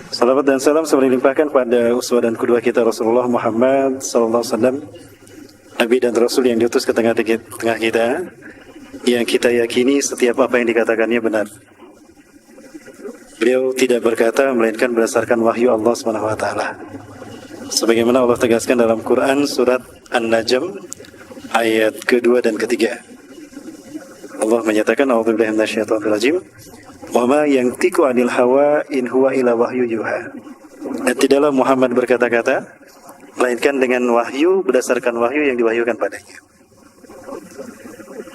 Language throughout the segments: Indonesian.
Salawat dan salam selalu dilimpahkan pada uswah dan kedua kita Rasulullah Muhammad sallallahu alaihi wasallam, Nabi dan Rasul yang diutus ke tengah kita, yang kita yakini setiap apa yang dikatakannya benar. Beliau tidak berkata melainkan berdasarkan wahyu Allah Subhanahu wa taala. Sebagaimana Allah tegaskan dalam Quran surat An-Najm ayat kedua dan ketiga. Allah menyatakan a'udzubillahi minasyaitonir rajim. Wa ma yantiqu 'anil hawa in huwa illa wahyu yuha. Dan tidaklah Muhammad berkata-kata melainkan dengan wahyu, berdasarkan wahyu yang diwahyukan padanya.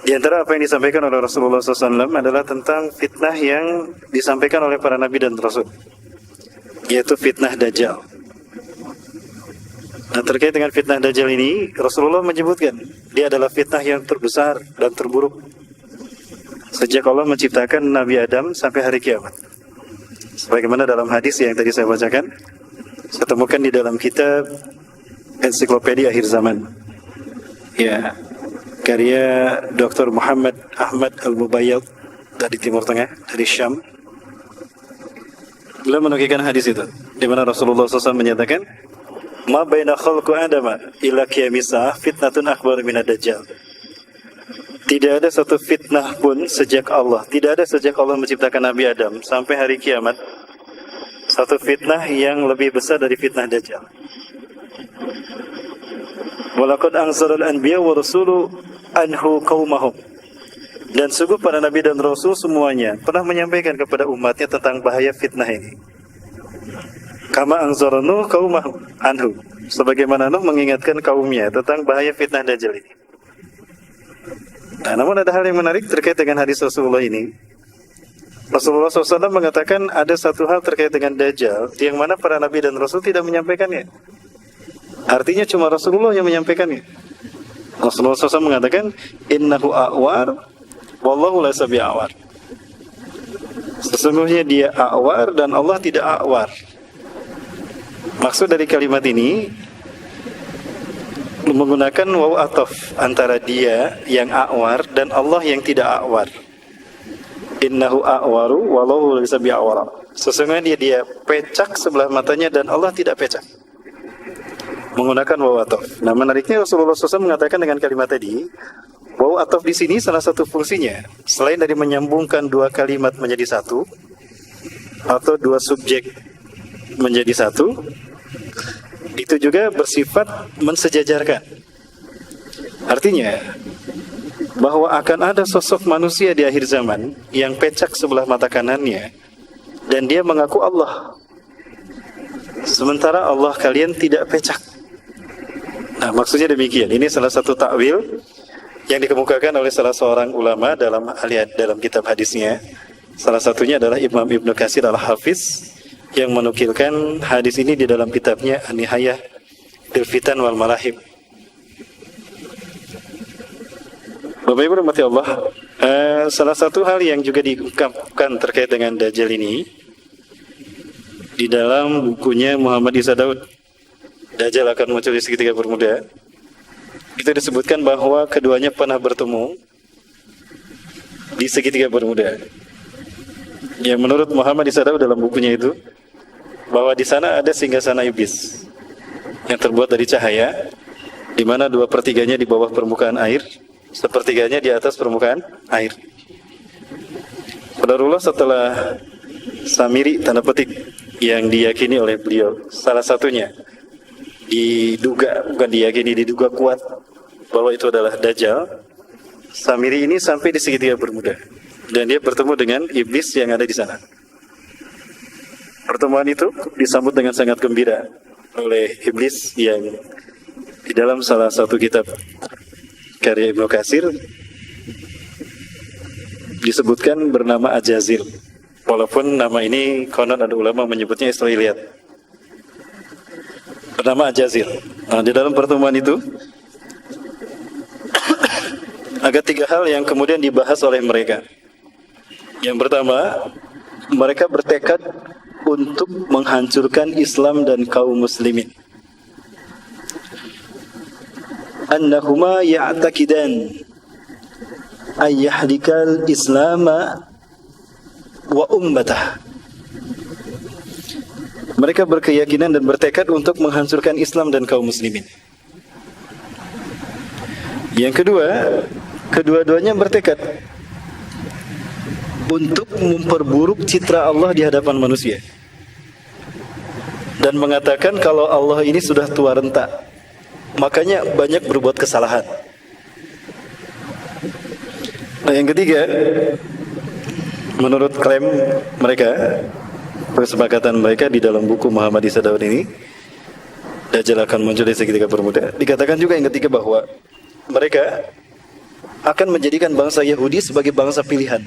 Di antara apa yang disampaikan oleh Rasulullah SAW adalah tentang fitnah yang disampaikan oleh para nabi dan rasul, yaitu fitnah Dajjal. Nah, terkait dengan fitnah Dajjal ini, Rasulullah menyebutkan dia adalah fitnah yang terbesar dan terburuk sejak Allah menciptakan Nabi Adam sampai hari kiamat. Sebagaimana dalam hadis yang tadi saya bacakan, saya temukan di dalam kitab Ensiklopedia Akhir Zaman, ya, karya Dr. Muhammad Ahmad Al-Mubayyad dari Timur Tengah, dari Syam. Beliau menukilkan hadis itu, di mana Rasulullah SAW menyatakan, "Ma baina khalqu Adama ila qiyamis fitnatun akbar minad Dajjal." Tidak ada satu fitnah pun sejak Allah menciptakan Nabi Adam sampai hari kiamat, satu fitnah yang lebih besar dari fitnah Dajjal. Walaqad anzarul anbiya wa rasulu anhu qaumahum. Dan sungguh para nabi dan rasul semuanya pernah menyampaikan kepada umatnya tentang bahaya fitnah ini. Kama anzaranu qaumahum anhu. Sebagaimana Nuh mengingatkan kaumnya tentang bahaya fitnah Dajjal ini. Nah, namun ada hal yang menarik terkait dengan hadis Rasulullah ini. Rasulullah SAW mengatakan ada satu hal terkait dengan Dajjal yang mana para nabi dan rasul tidak menyampaikannya. Artinya cuma Rasulullah yang menyampaikannya. Rasulullah SAW mengatakan, "Innahu a'war, wallahu laysa bi'awar." Sesungguhnya dia a'war dan Allah tidak a'war. Maksud dari kalimat ini menggunakan waw ataf antara dia yang a'war dan Allah yang tidak a'war. Innahu a'waru wallahu laysa bi'awar. Sesungguhnya dia pecak sebelah matanya dan Allah tidak pecak. Menggunakan waw ataf. Nah, menariknya Rasulullah SAW mengatakan dengan kalimat tadi, waw ataf di sini salah satu fungsinya selain dari menyambungkan dua kalimat menjadi satu atau dua subjek menjadi satu, itu juga bersifat mensejajarkan. Artinya bahwa akan ada sosok manusia di akhir zaman yang pecak sebelah mata kanannya dan dia mengaku Allah, sementara Allah kalian tidak pecak. Nah, maksudnya demikian. Ini salah satu takwil yang dikemukakan oleh salah seorang ulama dalam kitab hadisnya. Salah satunya adalah Imam Ibnu Katsir Al-Hafiz yang menukilkan hadis ini di dalam kitabnya An-Nihayah fil Fitan wal Malahib. Bapak Ibu rahmati Allah, salah satu hal yang juga diungkapkan terkait dengan Dajjal ini di dalam bukunya Muhammad Isa Daud, Dajjal akan muncul di segitiga bermuda, itu disebutkan bahwa keduanya pernah bertemu di segitiga bermuda. Yang menurut Muhammad Isa Daud dalam bukunya itu, bahwa di sana ada singgasana iblis yang terbuat dari cahaya, di mana 2/3-nya di bawah permukaan air, 1/3-nya di atas permukaan air. Qadarullah setelah Samiri tanda petik yang diyakini oleh beliau, salah satunya diduga kuat bahwa itu adalah Dajjal. Samiri ini sampai di segitiga bermuda dan dia bertemu dengan iblis yang ada di sana. Pertemuan itu disambut dengan sangat gembira oleh iblis yang di dalam salah satu kitab karya Ibnu Katsir disebutkan bernama Ajazil. Walaupun nama ini konon ada ulama menyebutnya Israiliyat. Bernama Ajazil. Nah, di dalam pertemuan itu ada 3 hal yang kemudian dibahas oleh mereka. Yang pertama, mereka bertekad untuk menghancurkan Islam dan kaum muslimin. Annahuma ya'taqidan ayyahdikal islama wa ummatah. Mereka berkeyakinan dan bertekad untuk menghancurkan Islam dan kaum muslimin. Yang kedua, kedua-duanya bertekad untuk memperburuk citra Allah di hadapan manusia dan mengatakan kalau Allah ini sudah tua renta, makanya banyak berbuat kesalahan. Nah, yang ketiga, menurut klaim mereka, kesepakatan mereka di dalam buku Muhammad Isa Daud ini, Dajjal akan muncul di segitiga bermuda, dikatakan juga yang ketiga bahwa mereka akan menjadikan bangsa Yahudi sebagai bangsa pilihan.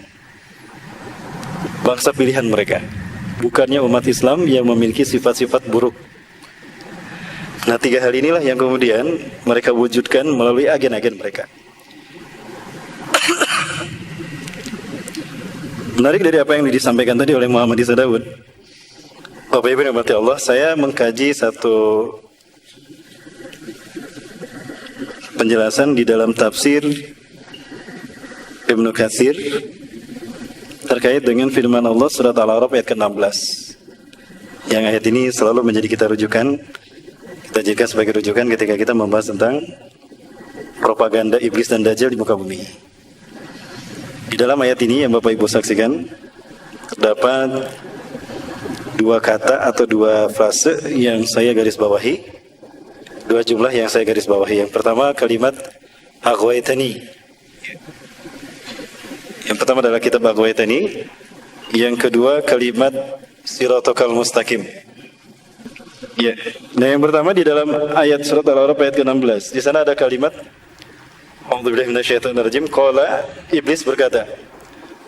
Bangsa pilihan mereka, bukannya umat Islam yang memiliki sifat-sifat buruk. Nah, tiga hal inilah yang kemudian mereka wujudkan melalui agen-agen mereka. Menarik dari apa yang disampaikan tadi oleh Muhammad Isa Daud, Bapak Ibu yang dirahmati Allah, saya mengkaji satu penjelasan di dalam tafsir Ibnu Katsir terkait dengan firman Allah surat Al-A'raf ayat ke-16. Yang ayat ini selalu menjadi kita rujukan, kita jadikan sebagai rujukan ketika kita membahas tentang propaganda iblis dan dajjal di muka bumi. Di dalam ayat ini yang Bapak Ibu saksikan, terdapat dua kata atau dua frase yang saya garis bawahi, dua jumlah yang saya garis bawahi. Yang pertama kalimat aghwaytani. Yang pertama adalah kitab Aghwaytani. Yang kedua kalimat siratal mustaqim. Ya. Nah, yang pertama di dalam ayat surat Al-A'raf ayat ke-16. Di sana ada kalimat A'udzubillahi minasyaitonirrajim. Qala, iblis berkata,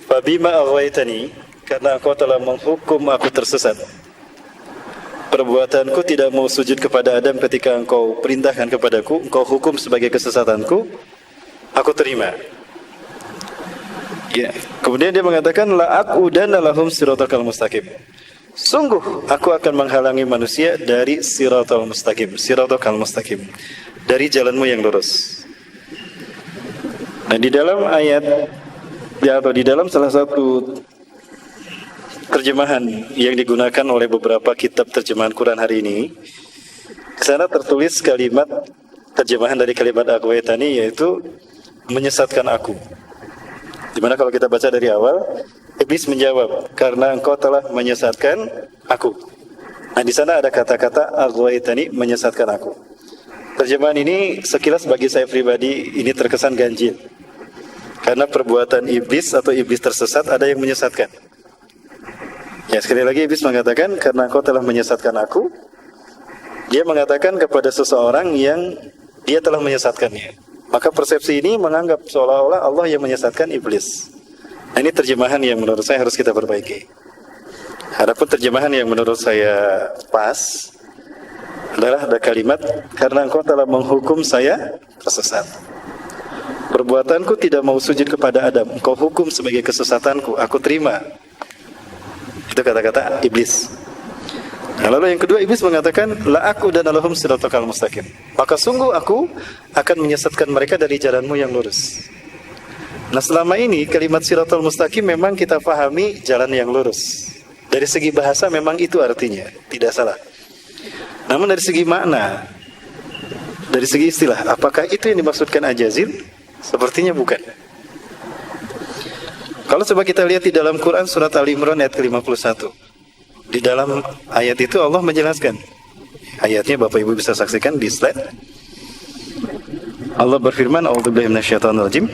"Fabima aghwaytani, karena engkau telah menghukum aku tersesat. Perbuatanku tidak mau sujud kepada Adam ketika engkau perintahkan kepadaku, engkau hukum sebagai kesesatanku, aku terima." Ya. Kemudian dia mengatakan la aqudanna lahum siratal mustaqim. Sungguh aku akan menghalangi manusia dari siratal mustaqim, dari jalanmu yang lurus. Nah, di dalam ayat atau di dalam salah satu terjemahan yang digunakan oleh beberapa kitab terjemahan Quran hari ini, di sana tertulis kalimat terjemahan dari kalimat aghwaytani, yaitu menyesatkan aku. Dimana kalau kita baca dari awal, iblis menjawab, karena engkau telah menyesatkan aku. Nah, di sana ada kata-kata aghwaytani, menyesatkan aku. Terjemahan ini sekilas bagi saya pribadi ini terkesan ganjil. Karena perbuatan iblis atau iblis tersesat ada yang menyesatkan. Ya, sekali lagi iblis mengatakan, karena engkau telah menyesatkan aku. Dia mengatakan kepada seseorang yang dia telah menyesatkannya. Maka persepsi ini menganggap seolah-olah Allah yang menyesatkan iblis. Nah, ini terjemahan yang menurut saya harus kita perbaiki. Adapun terjemahan yang menurut saya pas adalah ada kalimat, karena engkau telah menghukum saya tersesat. Perbuatanku tidak mau sujud kepada Adam, engkau hukum sebagai kesesatanku, aku terima. Itu kata-kata iblis. Nah, lalu yang kedua, iblis mengatakan la aqudanna lahum siratal mustaqim. Maka sungguh aku akan menyesatkan mereka dari jalanmu yang lurus. Nah, selama ini kalimat siratal mustaqim memang kita pahami jalan yang lurus. Dari segi bahasa memang itu artinya, tidak salah. Namun dari segi makna, dari segi istilah, apakah itu yang dimaksudkan ajazil? Sepertinya bukan. Kalau coba kita lihat di dalam Quran surat Al-Imran ayat ke-51. Di dalam ayat itu Allah menjelaskan. Ayatnya Bapak Ibu bisa saksikan di slide. Allah berfirman, A'udzubillahi minasyaitonirrajim.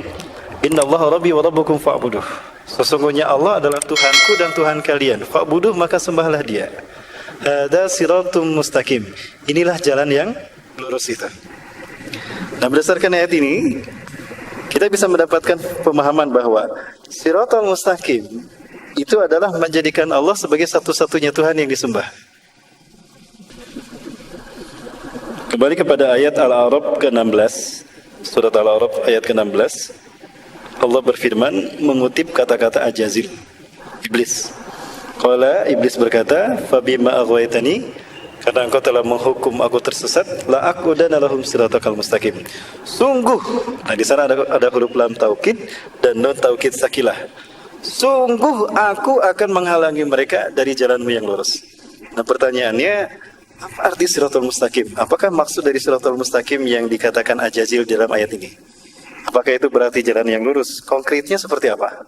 Innallaha rabbi wa rabbukum fa'buduh. Sesungguhnya Allah adalah Tuhanku dan Tuhan kalian. Fa'buduh, maka sembahlah Dia. Hada siratum mustaqim. Inilah jalan yang lurus itu. Nah, berdasarkan ayat ini, kita bisa mendapatkan pemahaman bahwa siratal mustaqim itu adalah menjadikan Allah sebagai satu-satunya Tuhan yang disembah. Kembali kepada ayat Al-A'raf ke-16, surat Al-A'raf ayat ke-16, Allah berfirman mengutip kata-kata ajazil, iblis. Qala, iblis berkata, fabima aghwaytani, karena engkau telah menghukum aku tersesat, la aqudanna lahum siratal mustaqim. Sungguh, nah di sana ada huruf lam taukid dan nun taukid sakilah. Sungguh aku akan menghalangi mereka dari jalanmu yang lurus. Nah pertanyaannya, apa arti siratal mustaqim? Apakah maksud dari siratal mustaqim yang dikatakan Ajazil dalam ayat ini? Apakah itu berarti jalan yang lurus? Konkretnya seperti apa?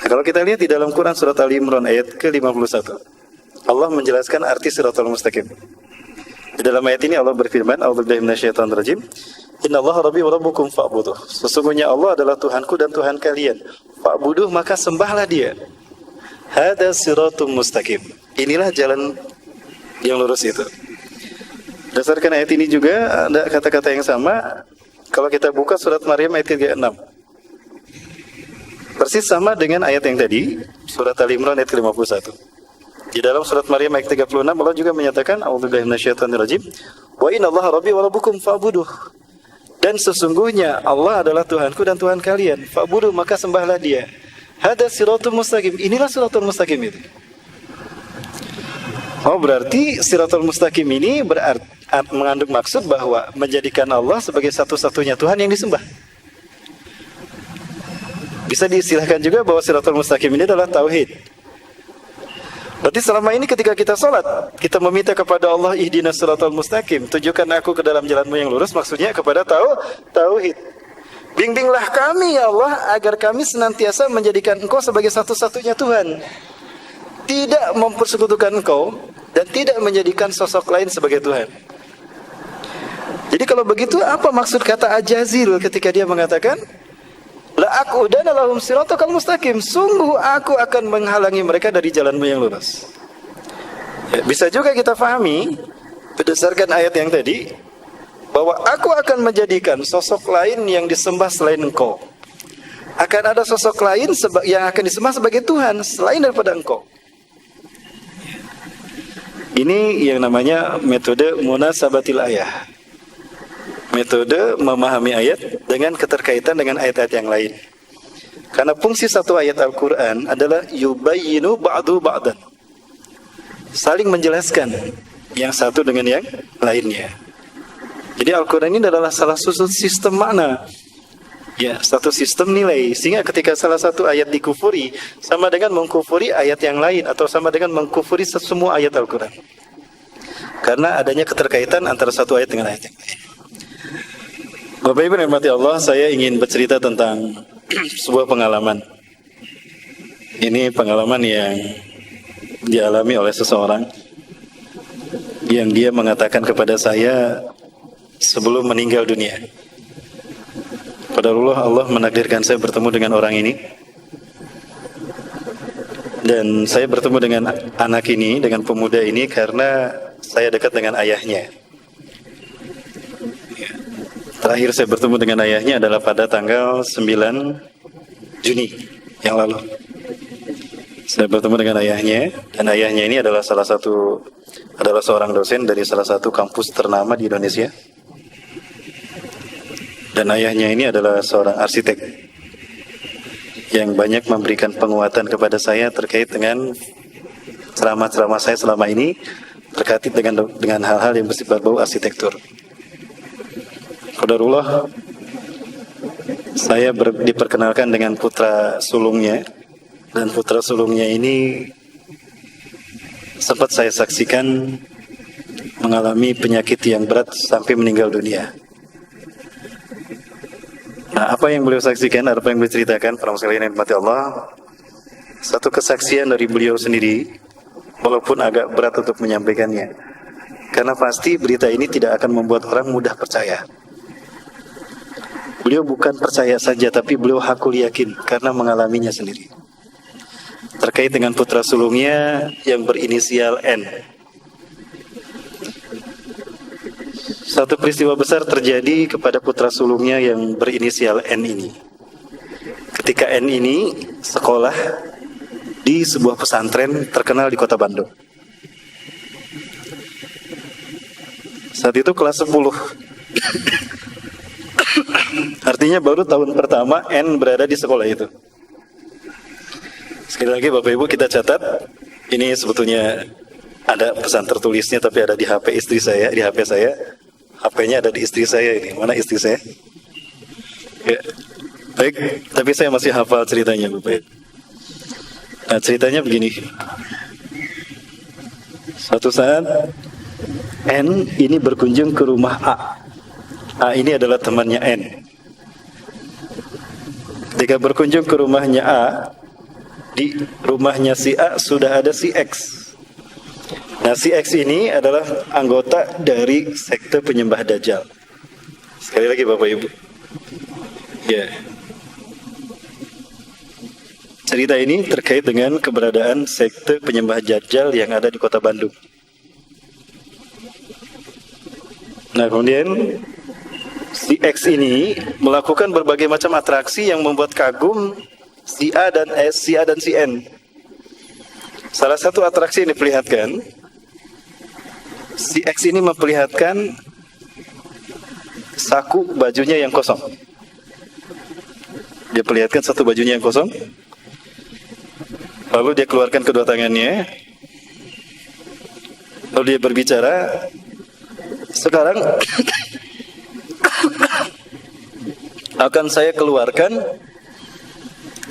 Nah, kalau kita lihat di dalam Quran surat Ali Imran ayat ke-51, Allah menjelaskan arti siratal mustaqim. Di dalam ayat ini Allah berfirman, A'udzubillahi minasyaitonir rajim. Innallaha rabbi wa rabbukum fa'buduh. Sesungguhnya Allah adalah Tuhanku dan Tuhan kalian. Fa'buduh, maka sembahlah Dia. Hada siratum mustaqim. Inilah jalan yang lurus itu. Berdasarkan ayat ini juga ada kata-kata yang sama. Kalau kita buka surat Maryam ayat 36, persis sama dengan ayat yang tadi, surat Ali Imran ayat 51. Di dalam surat Maryam ayat 36 Allah juga menyatakan, A'udzubillahi minasyaitonir rajim. Wa innallaha rabbi wa rabbukum fa'buduh. Dan sesungguhnya Allah adalah Tuhanku dan Tuhan kalian. Fa'buduh, maka sembahlah Dia. Hada siratul mustaqim. Inilah siratul mustaqim itu. Oh, berarti siratul mustaqim ini mengandung maksud bahwa menjadikan Allah sebagai satu-satunya Tuhan yang disembah. Bisa diistilahkan juga bahwa siratul mustaqim ini adalah tauhid. Berarti selama ini ketika kita sholat, kita meminta kepada Allah, ihdinas siratal mustaqim, tunjukkan aku ke dalam jalanmu yang lurus, maksudnya kepada tauhid. Bimbinglah kami ya Allah, agar kami senantiasa menjadikan Engkau sebagai satu-satunya Tuhan, tidak mempersekutukan Engkau, dan tidak menjadikan sosok lain sebagai Tuhan. Jadi kalau begitu, apa maksud kata Ajazil ketika dia mengatakan, la aqudanna lahum siratal mustaqim, sungguh aku akan menghalangi mereka dari jalanmu yang lurus. Ya, bisa juga kita pahami berdasarkan ayat yang tadi bahwa aku akan menjadikan sosok lain yang disembah selain Engkau. Akan ada sosok lain yang akan disembah sebagai Tuhan selain daripada Engkau. Ini yang namanya metode munasabatil ayah. Metode memahami ayat dengan keterkaitan dengan ayat-ayat yang lain. Karena fungsi satu ayat Al-Quran adalah yubayyinu ba'du ba'dan, saling menjelaskan yang satu dengan yang lainnya. Jadi Al-Quran ini adalah salah satu sistem makna, ya, satu sistem nilai. Sehingga ketika salah satu ayat dikufuri, sama dengan mengkufuri ayat yang lain, atau sama dengan mengkufuri semua ayat Al-Quran. Karena adanya keterkaitan antara satu ayat dengan ayat yang lain. Bapak Ibu rahmati Allah, saya ingin bercerita tentang sebuah pengalaman. Ini pengalaman yang dialami oleh seseorang yang dia mengatakan kepada saya sebelum meninggal dunia. Qadarullah, Allah menakdirkan saya bertemu dengan orang ini. Dan saya bertemu dengan anak ini, dengan pemuda ini karena saya dekat dengan ayahnya. Terakhir saya bertemu dengan ayahnya adalah pada tanggal 9 Juni yang lalu. Saya bertemu dengan ayahnya, dan ayahnya ini adalah seorang dosen dari salah satu kampus ternama di Indonesia. Dan ayahnya ini adalah seorang arsitek yang banyak memberikan penguatan kepada saya terkait dengan ceramah-ceramah saya selama ini terkait dengan hal-hal yang bersifat bau arsitektur. Qadarullah, saya diperkenalkan dengan putra sulungnya, dan putra sulungnya ini sempat saya saksikan mengalami penyakit yang berat sampai meninggal dunia. Nah, apa yang beliau saksikan, apa yang beliau ceritakan, para sekalian yang dirahmati Allah, satu kesaksian dari beliau sendiri, walaupun agak berat untuk menyampaikannya, karena pasti berita ini tidak akan membuat orang mudah percaya. Beliau bukan percaya saja, tapi beliau hakul yakin karena mengalaminya sendiri. Terkait dengan putra sulungnya yang berinisial N. Satu peristiwa besar terjadi kepada putra sulungnya yang berinisial N ini. Ketika N ini sekolah di sebuah pesantren terkenal di kota Bandung. Saat itu kelas 10. Artinya baru tahun pertama N berada di sekolah itu. Sekali lagi Bapak Ibu kita catat, ini sebetulnya ada pesan tertulisnya tapi ada di HP istri saya, di HP saya. HP-nya ada di istri saya ini. Mana istri saya? Ya. Baik, tapi saya masih hafal ceritanya Bapak Ibu. Nah, ceritanya begini. Suatu saat N ini berkunjung ke rumah A. A ini adalah temannya N. Ketika berkunjung ke rumahnya A, di rumahnya si A sudah ada si X. Nah, si X ini adalah anggota dari sekte penyembah Dajjal. Sekali lagi Bapak Ibu. Ya. Cerita ini terkait dengan keberadaan sekte penyembah Dajjal yang ada di kota Bandung. Nah, kemudian si X ini melakukan berbagai macam atraksi yang membuat kagum si A dan si N. Salah satu atraksi yang diperlihatkan, si X ini memperlihatkan saku bajunya yang kosong. Dia perlihatkan satu bajunya yang kosong. Lalu dia keluarkan kedua tangannya. Lalu dia berbicara, sekarang akan saya keluarkan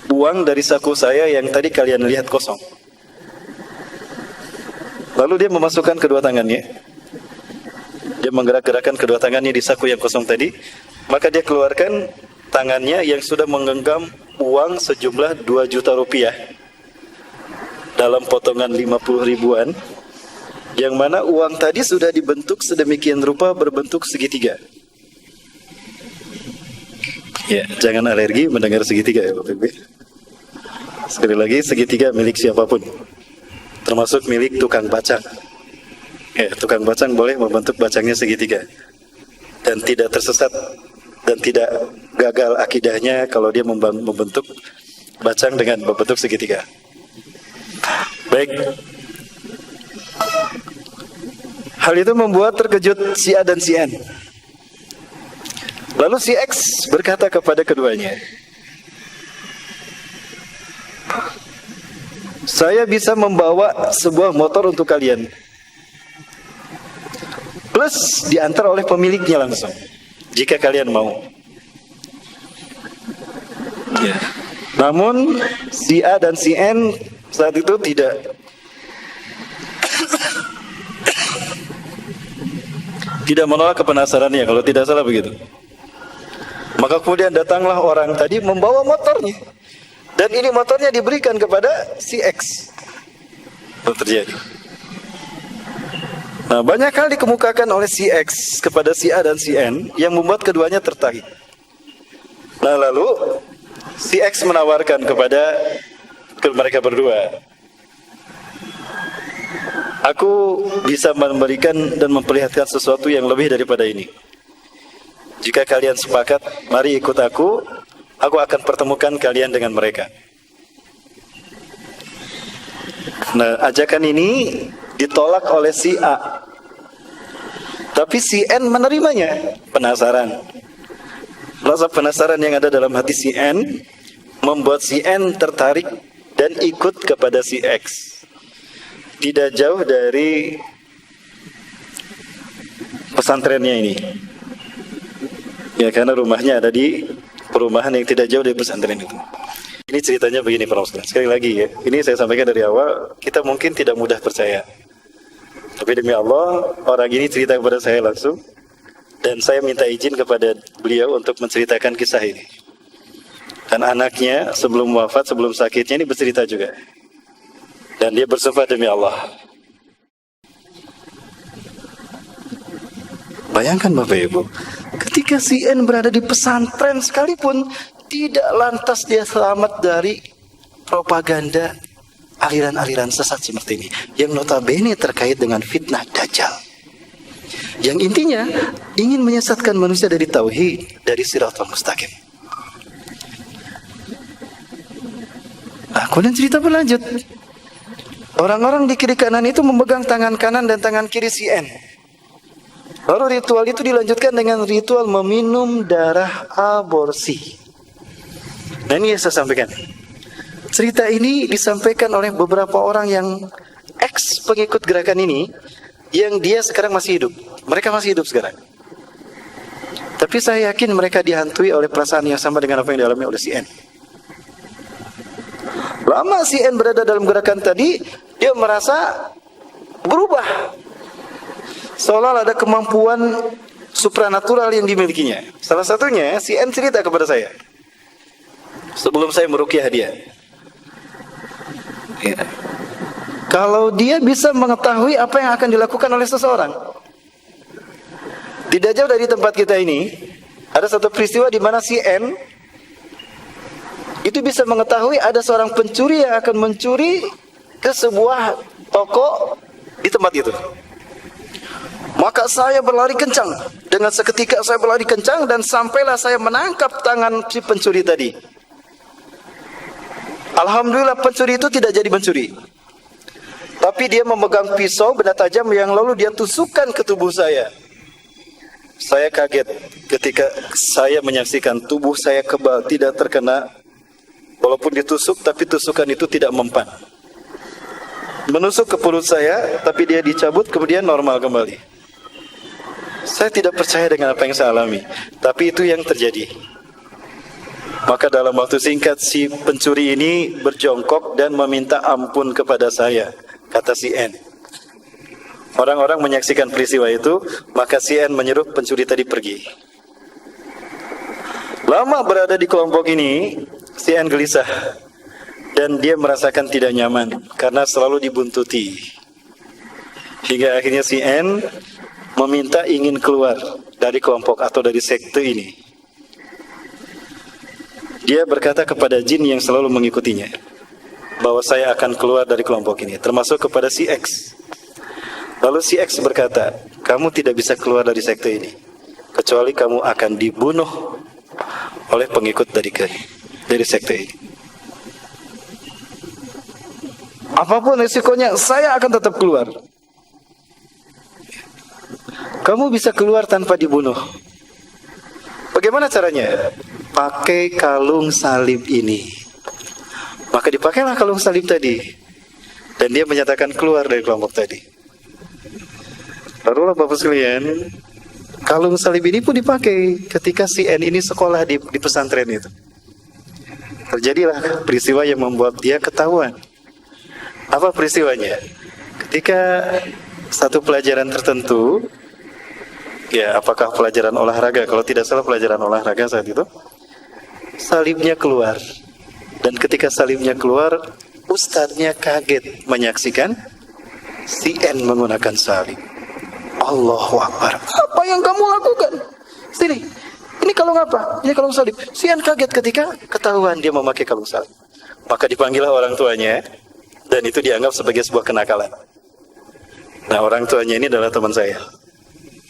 uang dari saku saya yang tadi kalian lihat kosong. Lalu dia memasukkan kedua tangannya. Dia menggerak-gerakkan kedua tangannya di saku yang kosong tadi. Maka dia keluarkan tangannya yang sudah menggenggam uang sejumlah 2 juta rupiah dalam potongan 50 ribuan, yang mana uang tadi sudah dibentuk sedemikian rupa berbentuk segitiga. Ya, jangan alergi mendengar segitiga ya Bapak Ibu. Sekali lagi, segitiga milik siapapun, termasuk milik tukang bacang. Ya, tukang bacang boleh membentuk bacangnya segitiga dan tidak tersesat dan tidak gagal akidahnya kalau dia membentuk bacang dengan membentuk segitiga. Baik. Hal itu membuat terkejut si A dan si N. Lalu si X berkata kepada keduanya, saya bisa membawa sebuah motor untuk kalian, plus diantar oleh pemiliknya langsung, jika kalian mau. Ya. Namun si A dan si N saat itu tidak menolak kepenasarannya, kalau tidak salah begitu. Maka kemudian datanglah orang tadi membawa motornya, dan ini motornya diberikan kepada si X. Itu terjadi. Nah, banyak hal dikemukakan oleh si X kepada si A dan si N yang membuat keduanya tertarik. Nah, lalu si X menawarkan kepada mereka berdua, aku bisa memberikan dan memperlihatkan sesuatu yang lebih daripada ini. Jika kalian sepakat, mari ikut aku akan pertemukan kalian dengan mereka. Nah, ajakan ini ditolak oleh si A, tapi si N menerimanya. Penasaran. Rasa penasaran yang ada dalam hati si N membuat si N tertarik dan ikut kepada si X. Tidak jauh dari pesantrennya ini. Ya, karena rumahnya ada di perumahan yang tidak jauh dari pesantren itu. Ini ceritanya begini para ustaz. Sekali lagi ya, ini saya sampaikan dari awal, kita mungkin tidak mudah percaya. Tapi demi Allah, orang ini cerita kepada saya langsung, dan saya minta izin kepada beliau untuk menceritakan kisah ini. Dan anaknya sebelum wafat, sebelum sakitnya ini bercerita juga. Dan dia bersumpah demi Allah. Bayangkan Bapak Ibu, ketika si N berada di pesantren sekalipun, tidak lantas dia selamat dari propaganda aliran-aliran sesat seperti ini, yang notabene terkait dengan fitnah Dajjal, yang intinya ingin menyesatkan manusia dari tauhid, dari siratal mustaqim. Nah, kemudian cerita berlanjut. Orang-orang di kiri kanan itu memegang tangan kanan dan tangan kiri si N. Lalu ritual itu dilanjutkan dengan ritual meminum darah aborsi. Nah, ini yang saya sampaikan. Cerita ini disampaikan oleh beberapa orang yang ex pengikut gerakan ini, yang dia sekarang masih hidup. Mereka masih hidup sekarang. Tapi saya yakin mereka dihantui oleh perasaan yang sama dengan apa yang dialami oleh si N. Lama si N berada dalam gerakan tadi, dia merasa berubah. Seolah ada kemampuan supranatural yang dimilikinya. Salah satunya si N cerita kepada saya sebelum saya meruqyah dia. Ya. Kalau dia bisa mengetahui apa yang akan dilakukan oleh seseorang. Tidak jauh dari tempat kita ini ada satu peristiwa di mana si N itu bisa mengetahui ada seorang pencuri yang akan mencuri ke sebuah toko di tempat itu. Maka saya berlari kencang. Dengan seketika saya berlari kencang dan sampailah saya menangkap tangan si pencuri tadi. Alhamdulillah pencuri itu tidak jadi mencuri. Tapi dia memegang pisau benda tajam yang lalu dia tusukkan ke tubuh saya. Saya kaget ketika saya menyaksikan tubuh saya kebal, tidak terkena. Walaupun ditusuk, tapi tusukan itu tidak mempan. Menusuk ke perut saya, tapi dia dicabut, kemudian normal kembali. Saya tidak percaya dengan apa yang saya alami, tapi itu yang terjadi. Maka dalam waktu singkat, si pencuri ini berjongkok dan meminta ampun kepada saya, kata si N. Orang-orang menyaksikan peristiwa itu, maka si N menyuruh pencuri tadi pergi. Lama berada di kelompok ini, si N gelisah dan dia merasakan tidak nyaman karena selalu dibuntuti. Hingga akhirnya si N meminta ingin keluar dari kelompok atau dari sekte ini. Dia berkata kepada jin yang selalu mengikutinya bahwa saya akan keluar dari kelompok ini, termasuk kepada si X. Lalu si X berkata, kamu tidak bisa keluar dari sekte ini kecuali kamu akan dibunuh oleh pengikut dari sekte ini. Apapun risikonya, saya akan tetap keluar. Kamu bisa keluar tanpa dibunuh. Bagaimana caranya? Pakai kalung salib ini. Maka dipakailah kalung salib tadi, dan dia menyatakan keluar dari kelompok tadi. Barulah Bapak sekalian, kalung salib ini pun dipakai ketika si N ini sekolah di pesantren itu. Terjadilah peristiwa yang membuat dia ketahuan. Apa peristiwanya? Ketika satu pelajaran tertentu, ya apakah pelajaran olahraga, kalau tidak salah pelajaran olahraga saat itu, salibnya keluar. Dan ketika salibnya keluar, ustadznya kaget menyaksikan si N menggunakan salib. Allahu Akbar. Apa yang kamu lakukan? Sini. Ini kalung apa? Ini kalung salib. Si N kaget ketika ketahuan dia memakai kalung salib. Maka dipanggillah orang tuanya, dan itu dianggap sebagai sebuah kenakalan. Nah, orang tuanya ini adalah teman saya,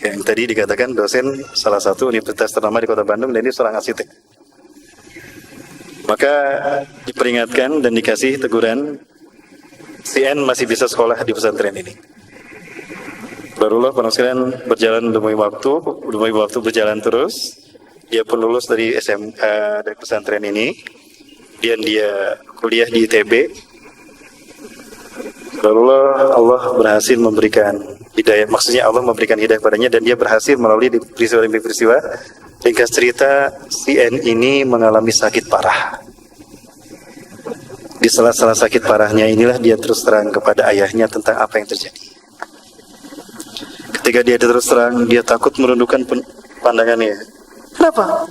yang tadi dikatakan dosen salah satu universitas ternama di Kota Bandung, dan ini seorang arsitek. Maka diperingatkan dan dikasih teguran, si N masih bisa sekolah di pesantren ini. Barulah para sekalian berjalan demi waktu berjalan terus. Dia pun lulus dari dari pesantren ini, dan dia kuliah di ITB. Barulah Allah berhasil memberikan hidayah, maksudnya Allah memberikan hidayah padanya, dan dia berhasil melalui peristiwa demi peristiwa. Ringkas cerita, si N ini mengalami sakit parah. Di sela-sela sakit parahnya inilah dia terus terang kepada ayahnya tentang apa yang terjadi. Ketika dia terus terang, dia takut merundukkan pandangannya. Kenapa?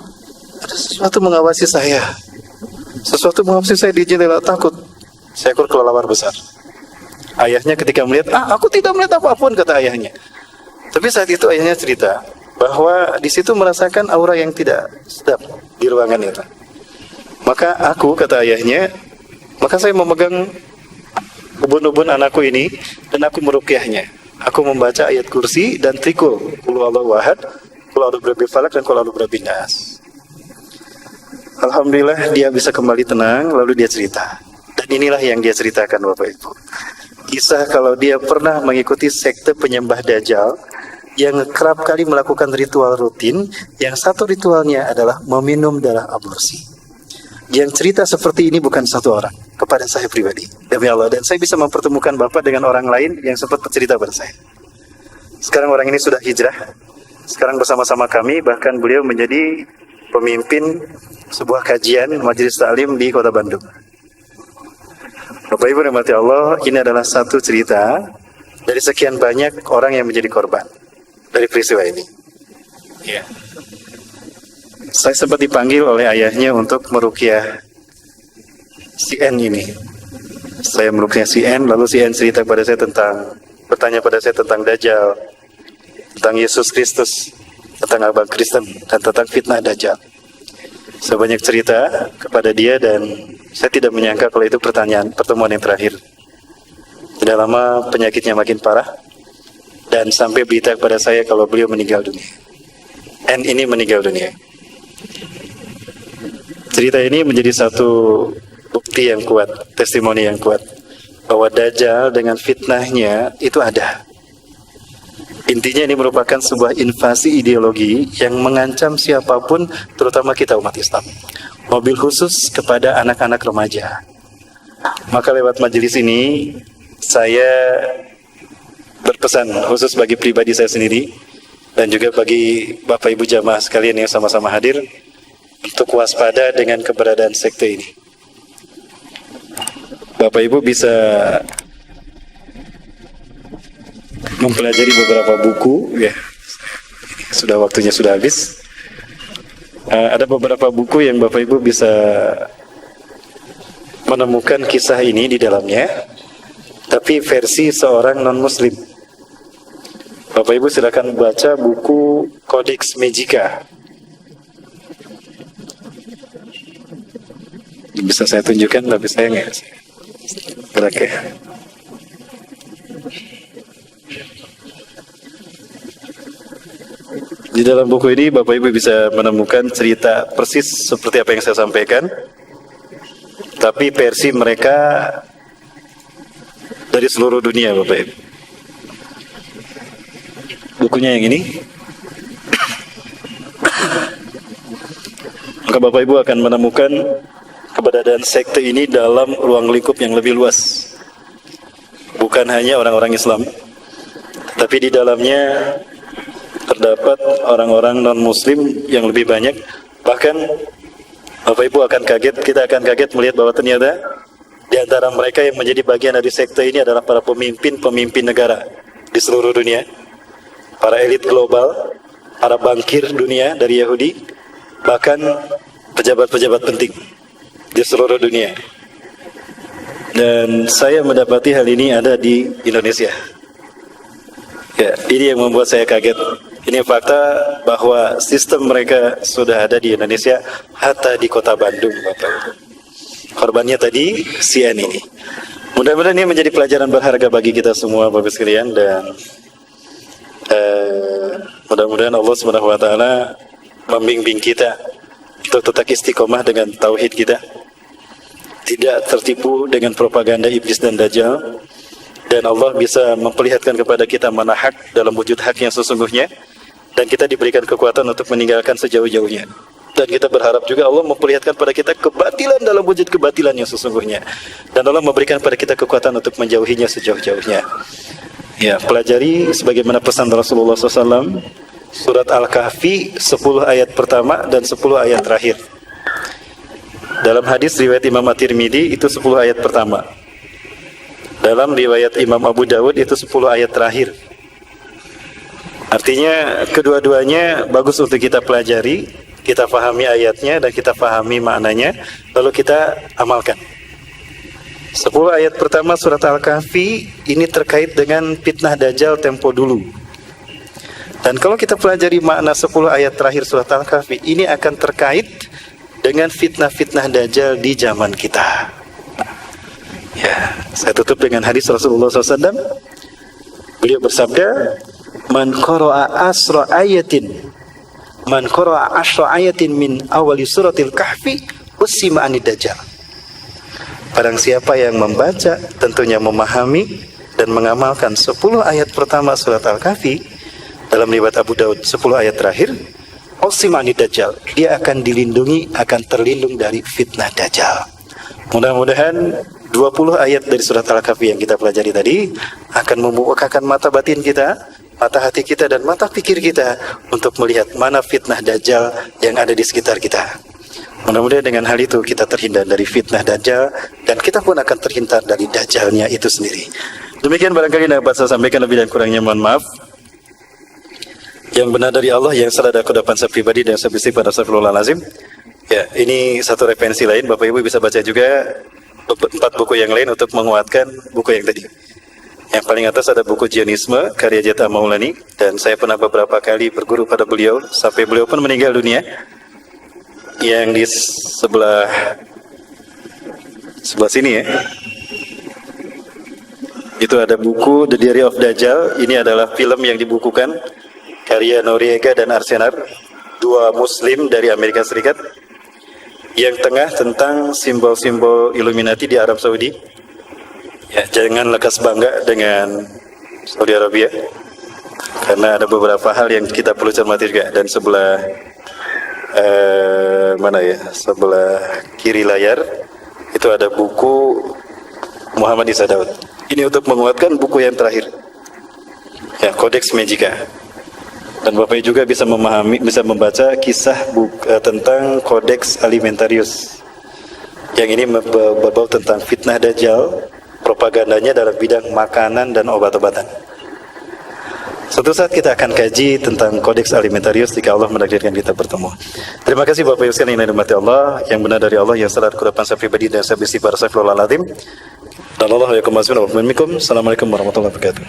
Ada sesuatu mengawasi saya. Sesuatu mengawasi saya di jendela, takut. Seekor kelelawar besar. Ayahnya ketika melihat, aku tidak melihat apapun, kata ayahnya. Tapi saat itu ayahnya cerita bahwa di situ merasakan aura yang tidak sedap di ruangan itu. Maka aku, kata ayahnya, maka saya memegang ubun-ubun anakku ini dan aku meruqyahnya. Aku membaca ayat kursi dan trikul, qul huwallahu ahad, qul a'udzu birabbil falaq, dan qul a'udzu birabbin nas. Alhamdulillah dia bisa kembali tenang, lalu dia cerita. Dan inilah yang dia ceritakan Bapak Ibu. Kisah kalau dia pernah mengikuti sekte penyembah Dajjal yang kerap kali melakukan ritual rutin, yang satu ritualnya adalah meminum darah aborsi. Yang cerita seperti ini bukan satu orang, kepada saya pribadi, demi Allah. Dan saya bisa mempertemukan Bapak dengan orang lain yang sempat bercerita pada saya. Sekarang orang ini sudah hijrah, sekarang bersama-sama kami, bahkan beliau menjadi pemimpin sebuah kajian majelis taklim di Kota Bandung. Bapak Ibu rahmati Allah, ini adalah satu cerita dari sekian banyak orang yang menjadi korban dari peristiwa ini. Ya. Saya sempat dipanggil oleh ayahnya untuk meruqyah si N ini. Saya meruqyah si N, lalu si N cerita pada saya bertanya pada saya tentang Dajjal, tentang Yesus Kristus, tentang abang Kristen, dan tentang fitnah Dajjal. Saya banyak cerita kepada dia dan saya tidak menyangka kalau itu pertemuan yang terakhir. Tidak lama penyakitnya makin parah dan sampai berita kepada saya kalau beliau meninggal dunia. N ini meninggal dunia. Cerita ini menjadi satu bukti yang kuat, testimoni yang kuat bahwa Dajjal dengan fitnahnya itu ada. Intinya ini merupakan sebuah invasi ideologi yang mengancam siapapun, terutama kita umat Islam. Mobil khusus kepada anak-anak remaja. Maka lewat majelis ini saya berpesan khusus bagi pribadi saya sendiri dan juga bagi Bapak Ibu jamaah sekalian yang sama-sama hadir untuk waspada dengan keberadaan sekte ini. Bapak Ibu bisa mempelajari beberapa buku, ya. Sudah waktunya sudah habis. Ada beberapa buku yang Bapak Ibu bisa menemukan kisah ini di dalamnya, tapi versi seorang non-Muslim. Bapak Ibu silakan baca buku Codex Magica. Bisa saya tunjukkan, tapi saya nggak gerak ya. Di dalam buku ini Bapak Ibu bisa menemukan cerita persis seperti apa yang saya sampaikan, tapi versi mereka dari seluruh dunia, Bapak Ibu. Bukunya yang ini. Maka Bapak Ibu akan menemukan keberadaan sekte ini dalam ruang lingkup yang lebih luas. Bukan hanya orang-orang Islam, tapi di dalamnya terdapat orang-orang non-Muslim yang lebih banyak. Bahkan Bapak Ibu akan kaget, kita akan kaget melihat bahwa ternyata di antara mereka yang menjadi bagian dari sekte ini adalah para pemimpin negara di seluruh dunia, para elit global, para bankir dunia dari Yahudi, bahkan pejabat-pejabat penting di seluruh dunia. Dan saya mendapati hal ini ada di Indonesia. Ya, ini yang membuat saya kaget. Ini fakta bahwa sistem mereka sudah ada di Indonesia, hatta di kota Bandung, Bapak. Korbannya tadi CN ini. Mudah-mudahan ini menjadi pelajaran berharga bagi kita semua, Bapak sekalian, dan mudah-mudahan Allah Subhanahu wa taala membimbing kita untuk tetap istiqomah dengan tauhid kita, tidak tertipu dengan propaganda iblis dan dajjal, dan Allah bisa memperlihatkan kepada kita mana hak dalam wujud hak yang sesungguhnya, dan kita diberikan kekuatan untuk meninggalkan sejauh-jauhnya. Dan kita berharap juga Allah memperlihatkan pada kita kebatilan dalam wujud kebatilan yang sesungguhnya, dan Allah memberikan pada kita kekuatan untuk menjauhinya sejauh-jauhnya. Ya, pelajari sebagaimana pesan Rasulullah SAW, surat Al-Kahfi 10 ayat pertama dan 10 ayat terakhir. Dalam hadis riwayat Imam At-Tirmidzi itu 10 ayat pertama. Dalam riwayat Imam Abu Dawud itu 10 ayat terakhir. Artinya kedua-duanya bagus untuk kita pelajari, kita pahami ayatnya dan kita pahami maknanya, lalu kita amalkan. 10 ayat pertama surat Al-Kahfi ini terkait dengan fitnah Dajjal tempo dulu. Dan kalau kita pelajari makna 10 ayat terakhir surat Al-Kahfi, ini akan terkait dengan fitnah-fitnah Dajjal di zaman kita. Ya, saya tutup dengan hadis Rasulullah SAW. Beliau bersabda, Man qara'a asra ayatin min awali suratil kahfi usima anid dajjal. Barang siapa yang membaca, tentunya memahami dan mengamalkan 10 ayat pertama surat Al-Kahfi, dalam riwayat Abu Daud 10 ayat terakhir, usima anid dajjal, dia akan dilindungi, akan terlindung dari fitnah dajjal. Mudah-mudahan 20 ayat dari surat Al-Kahfi yang kita pelajari tadi akan membukakan mata batin kita, mata hati kita dan mata pikir kita untuk melihat mana fitnah Dajjal yang ada di sekitar kita. Mudah-mudahan dengan hal itu kita terhindar dari fitnah Dajjal dan kita pun akan terhindar dari Dajjalnya itu sendiri. Demikian barangkali dapat saya sampaikan, lebih dan kurangnya mohon maaf. Yang benar dari Allah, yang salah dari kudapan saya pribadi dan saya beristighfar pada astagfirullahalazim. Ya, ini satu referensi lain. Bapak Ibu bisa baca juga 4 buku yang lain untuk menguatkan buku yang tadi. Yang paling atas ada buku Jionisme karya Jeta Maulani, dan saya pernah beberapa kali berguru pada beliau sampai beliau pun meninggal dunia. Yang di sebelah sini ya. Itu ada buku The Diary of Dajjal. Ini adalah film yang dibukukan karya Noriega dan Arsenar, 2 Muslim dari Amerika Serikat. Yang tengah tentang simbol-simbol Illuminati di Arab Saudi. Ya, jangan lekas bangga dengan Saudi Arabia, karena ada beberapa hal yang kita perlu cermati juga. Dan sebelah sebelah kiri layar itu ada buku Muhammad Isa Daud. Ini untuk menguatkan buku yang terakhir, ya, Codex Magica. Dan Bapak juga bisa memahami, bisa membaca kisah tentang Codex Alimentarius. Yang ini berbau tentang fitnah Dajjal, propagandanya dalam bidang makanan dan obat-obatan. Suatu saat kita akan kaji tentang Codex Alimentarius jika Allah menakdirkan kita bertemu. Terima kasih Bapak Ibu sekalian yang dirahmati Allah, yang benar dari Allah, yang salah kudapan saya pribadi dan saya beristighfar astagfirullahaladzim. Dan Allah yakum. Assalamualaikum warahmatullahi wabarakatuh.